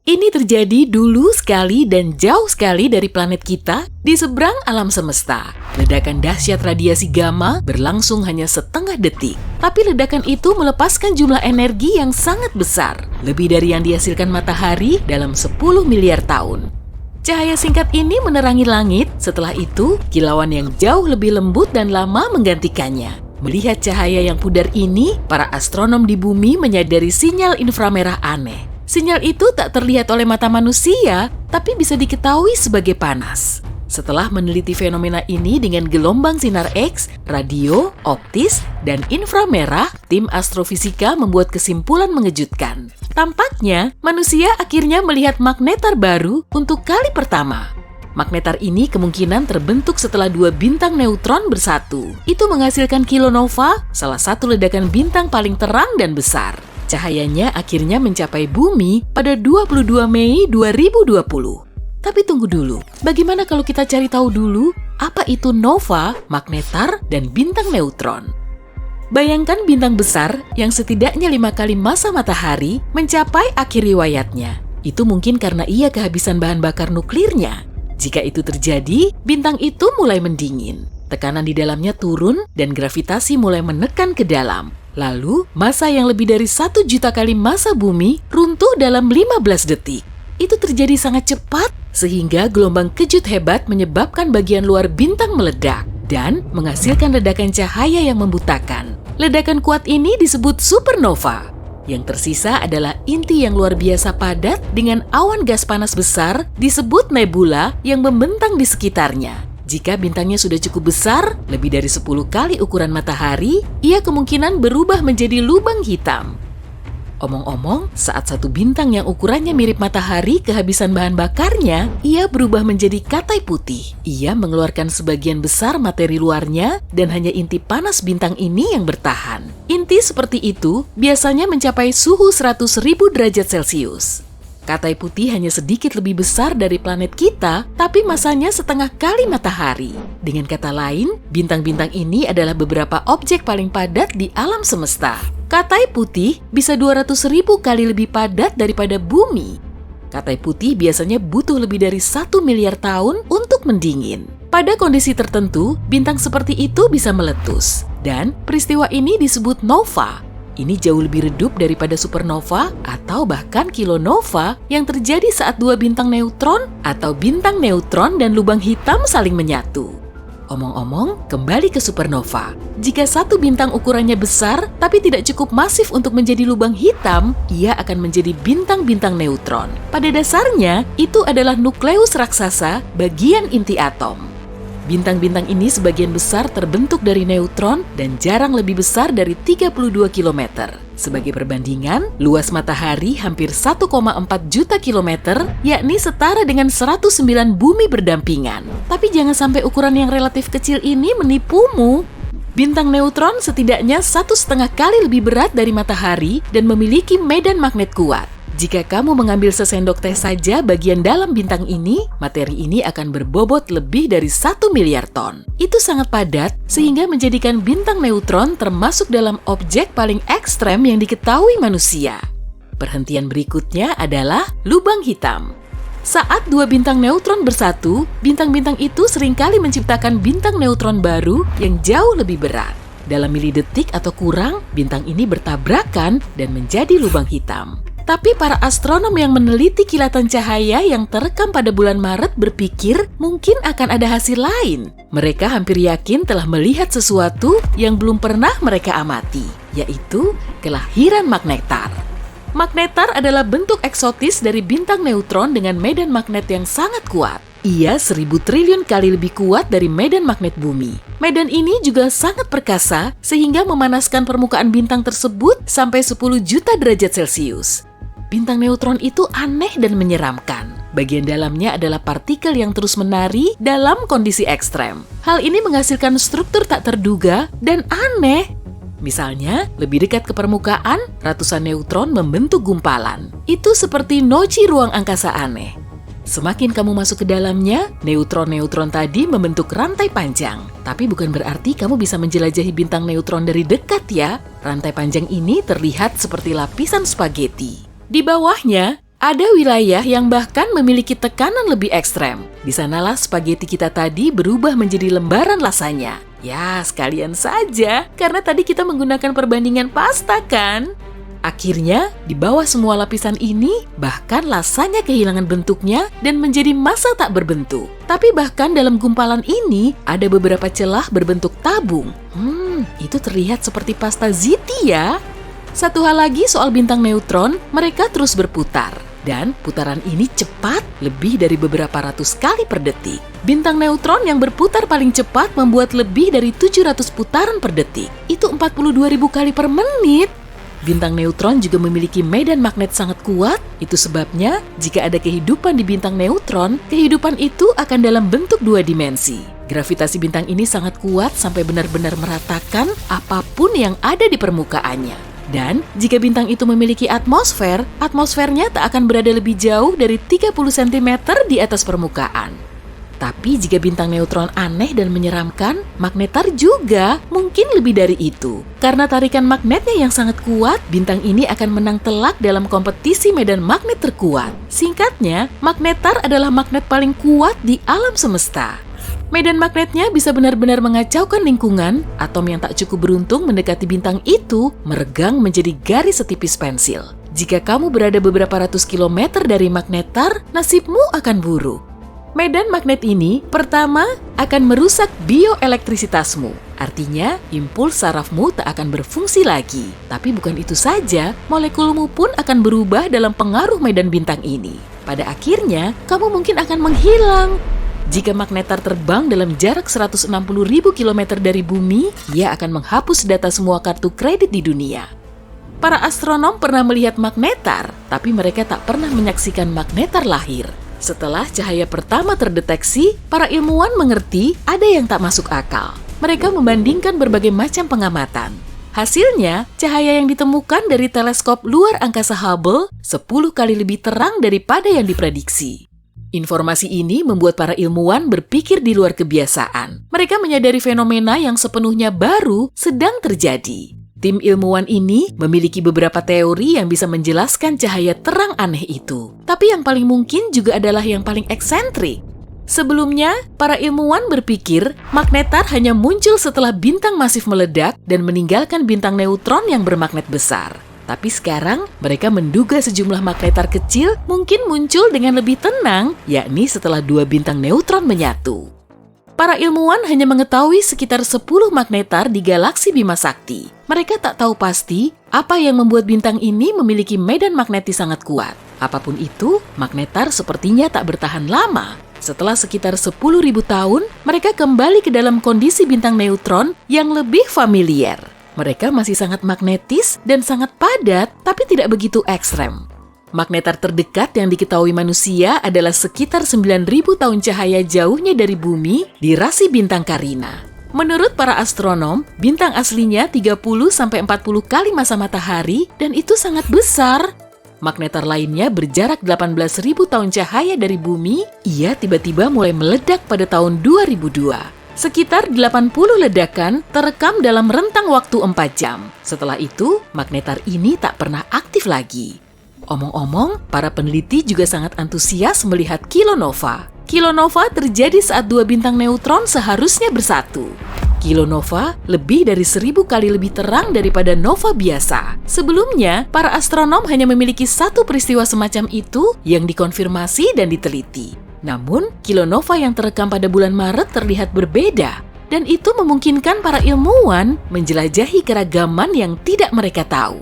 Ini terjadi dulu sekali dan jauh sekali dari planet kita di seberang alam semesta. Ledakan dahsyat radiasi gamma berlangsung hanya setengah detik. Tapi ledakan itu melepaskan jumlah energi yang sangat besar, lebih dari yang dihasilkan matahari dalam 10 miliar tahun. Cahaya singkat ini menerangi langit, setelah itu kilauan yang jauh lebih lembut dan lama menggantikannya. Melihat cahaya yang pudar ini, para astronom di bumi menyadari sinyal inframerah aneh. Sinyal itu tak terlihat oleh mata manusia, tapi bisa diketahui sebagai panas. Setelah meneliti fenomena ini dengan gelombang sinar X, radio, optis, dan inframerah, tim astrofisika membuat kesimpulan mengejutkan. Tampaknya, manusia akhirnya melihat magnetar baru untuk kali pertama. Magnetar ini kemungkinan terbentuk setelah dua bintang neutron bersatu. Itu menghasilkan kilonova, salah satu ledakan bintang paling terang dan besar. Cahayanya akhirnya mencapai bumi pada 22 Mei 2020. Tapi tunggu dulu, bagaimana kalau kita cari tahu dulu apa itu nova, magnetar, dan bintang neutron? Bayangkan bintang besar yang setidaknya 5 kali massa matahari mencapai akhir riwayatnya. Itu mungkin karena ia kehabisan bahan bakar nuklirnya. Jika itu terjadi, bintang itu mulai mendingin. Tekanan di dalamnya turun dan gravitasi mulai menekan ke dalam. Lalu, massa yang lebih dari 1 juta kali massa bumi runtuh dalam 15 detik. Itu terjadi sangat cepat, sehingga gelombang kejut hebat menyebabkan bagian luar bintang meledak dan menghasilkan ledakan cahaya yang membutakan. Ledakan kuat ini disebut supernova. Yang tersisa adalah inti yang luar biasa padat dengan awan gas panas besar disebut nebula yang membentang di sekitarnya. Jika bintangnya sudah cukup besar, lebih dari 10 kali ukuran matahari, ia kemungkinan berubah menjadi lubang hitam. Omong-omong, saat satu bintang yang ukurannya mirip matahari kehabisan bahan bakarnya, ia berubah menjadi katai putih. Ia mengeluarkan sebagian besar materi luarnya dan hanya inti panas bintang ini yang bertahan. Inti seperti itu biasanya mencapai suhu 100.000 derajat Celcius. Katai putih hanya sedikit lebih besar dari planet kita, tapi masanya setengah kali matahari. Dengan kata lain, bintang-bintang ini adalah beberapa objek paling padat di alam semesta. Katai putih bisa 200.000 kali lebih padat daripada bumi. Katai putih biasanya butuh lebih dari 1 miliar tahun untuk mendingin. Pada kondisi tertentu, bintang seperti itu bisa meletus. Dan peristiwa ini disebut nova. Ini jauh lebih redup daripada supernova atau bahkan kilonova yang terjadi saat dua bintang neutron atau bintang neutron dan lubang hitam saling menyatu. Omong-omong, kembali ke supernova. Jika satu bintang ukurannya besar tapi tidak cukup masif untuk menjadi lubang hitam, ia akan menjadi bintang-bintang neutron. Pada dasarnya, itu adalah nukleus raksasa bagian inti atom. Bintang-bintang ini sebagian besar terbentuk dari neutron dan jarang lebih besar dari 32 km. Sebagai perbandingan, luas matahari hampir 1,4 juta kilometer, yakni setara dengan 109 bumi berdampingan. Tapi jangan sampai ukuran yang relatif kecil ini menipumu. Bintang neutron setidaknya 1,5 kali lebih berat dari matahari dan memiliki medan magnet kuat. Jika kamu mengambil sesendok teh saja bagian dalam bintang ini, materi ini akan berbobot lebih dari 1 miliar ton. Itu sangat padat sehingga menjadikan bintang neutron termasuk dalam objek paling ekstrem yang diketahui manusia. Perhentian berikutnya adalah lubang hitam. Saat dua bintang neutron bersatu, bintang-bintang itu seringkali menciptakan bintang neutron baru yang jauh lebih berat. Dalam milidetik atau kurang, bintang ini bertabrakan dan menjadi lubang hitam. Tapi para astronom yang meneliti kilatan cahaya yang terekam pada bulan Maret berpikir mungkin akan ada hasil lain. Mereka hampir yakin telah melihat sesuatu yang belum pernah mereka amati, yaitu kelahiran magnetar. Magnetar adalah bentuk eksotis dari bintang neutron dengan medan magnet yang sangat kuat. Ia 1.000 triliun kali lebih kuat dari medan magnet bumi. Medan ini juga sangat perkasa sehingga memanaskan permukaan bintang tersebut sampai 10 juta derajat Celcius. Bintang neutron itu aneh dan menyeramkan. Bagian dalamnya adalah partikel yang terus menari dalam kondisi ekstrem. Hal ini menghasilkan struktur tak terduga dan aneh. Misalnya, lebih dekat ke permukaan, ratusan neutron membentuk gumpalan. Itu seperti noci ruang angkasa aneh. Semakin kamu masuk ke dalamnya, neutron-neutron tadi membentuk rantai panjang. Tapi bukan berarti kamu bisa menjelajahi bintang neutron dari dekat ya. Rantai panjang ini terlihat seperti lapisan spaghetti. Di bawahnya, Ada wilayah yang bahkan memiliki tekanan lebih ekstrem. Di sanalah spaghetti kita tadi berubah menjadi lembaran lasanya. Ya, sekalian saja, karena tadi kita menggunakan perbandingan pasta kan? Akhirnya, di bawah semua lapisan ini, bahkan lasanya kehilangan bentuknya dan menjadi massa tak berbentuk. Tapi bahkan dalam gumpalan ini, ada beberapa celah berbentuk tabung. Itu terlihat seperti pasta ziti ya. Satu hal lagi soal bintang neutron, mereka terus berputar. Dan putaran ini cepat, lebih dari beberapa ratus kali per detik. Bintang neutron yang berputar paling cepat membuat lebih dari 700 putaran per detik. Itu 42.000 kali per menit. Bintang neutron juga memiliki medan magnet sangat kuat. Itu sebabnya, jika ada kehidupan di bintang neutron, kehidupan itu akan dalam bentuk 2 dimensi. Gravitasi bintang ini sangat kuat sampai benar-benar meratakan apapun yang ada di permukaannya. Dan jika bintang itu memiliki atmosfer, atmosfernya tak akan berada lebih jauh dari 30 cm di atas permukaan. Tapi jika bintang neutron aneh dan menyeramkan, magnetar juga mungkin lebih dari itu. Karena tarikan magnetnya yang sangat kuat, bintang ini akan menang telak dalam kompetisi medan magnet terkuat. Singkatnya, magnetar adalah magnet paling kuat di alam semesta. Medan magnetnya bisa benar-benar mengacaukan lingkungan. Atom yang tak cukup beruntung mendekati bintang itu meregang menjadi garis setipis pensil. Jika kamu berada beberapa ratus kilometer dari magnetar, nasibmu akan buruk. Medan magnet ini pertama akan merusak bioelektrisitasmu. Artinya, impuls sarafmu tak akan berfungsi lagi. Tapi bukan itu saja, molekulmu pun akan berubah dalam pengaruh medan bintang ini. Pada akhirnya, kamu mungkin akan menghilang. Jika magnetar terbang dalam jarak 160.000 km dari bumi, ia akan menghapus data semua kartu kredit di dunia. Para astronom pernah melihat magnetar, tapi mereka tak pernah menyaksikan magnetar lahir. Setelah cahaya pertama terdeteksi, para ilmuwan mengerti ada yang tak masuk akal. Mereka membandingkan berbagai macam pengamatan. Hasilnya, cahaya yang ditemukan dari teleskop luar angkasa Hubble 10 kali lebih terang daripada yang diprediksi. Informasi ini membuat para ilmuwan berpikir di luar kebiasaan. Mereka menyadari fenomena yang sepenuhnya baru sedang terjadi. Tim ilmuwan ini memiliki beberapa teori yang bisa menjelaskan cahaya terang aneh itu. Tapi yang paling mungkin juga adalah yang paling eksentrik. Sebelumnya, para ilmuwan berpikir magnetar hanya muncul setelah bintang masif meledak dan meninggalkan bintang neutron yang bermagnet besar. Tapi sekarang, mereka menduga sejumlah magnetar kecil mungkin muncul dengan lebih tenang, yakni setelah 2 bintang neutron menyatu. Para ilmuwan hanya mengetahui sekitar 10 magnetar di galaksi Bima Sakti. Mereka tak tahu pasti apa yang membuat bintang ini memiliki medan magnetis sangat kuat. Apapun itu, magnetar sepertinya tak bertahan lama. Setelah sekitar 10.000 tahun, mereka kembali ke dalam kondisi bintang neutron yang lebih familiar. Mereka masih sangat magnetis dan sangat padat, tapi tidak begitu ekstrem. Magnetar terdekat yang diketahui manusia adalah sekitar 9.000 tahun cahaya jauhnya dari bumi di rasi bintang Carina. Menurut para astronom, bintang aslinya 30-40 kali massa matahari dan itu sangat besar. Magnetar lainnya berjarak 18.000 tahun cahaya dari bumi, ia tiba-tiba mulai meledak pada tahun 2002. Sekitar 80 ledakan terekam dalam rentang waktu 4 jam. Setelah itu, magnetar ini tak pernah aktif lagi. Omong-omong, para peneliti juga sangat antusias melihat kilonova. Kilonova terjadi saat 2 bintang neutron seharusnya bersatu. Kilonova lebih dari 1000 kali lebih terang daripada nova biasa. Sebelumnya, para astronom hanya memiliki satu peristiwa semacam itu yang dikonfirmasi dan diteliti. Namun, kilonova yang terekam pada bulan Maret terlihat berbeda, dan itu memungkinkan para ilmuwan menjelajahi keragaman yang tidak mereka tahu.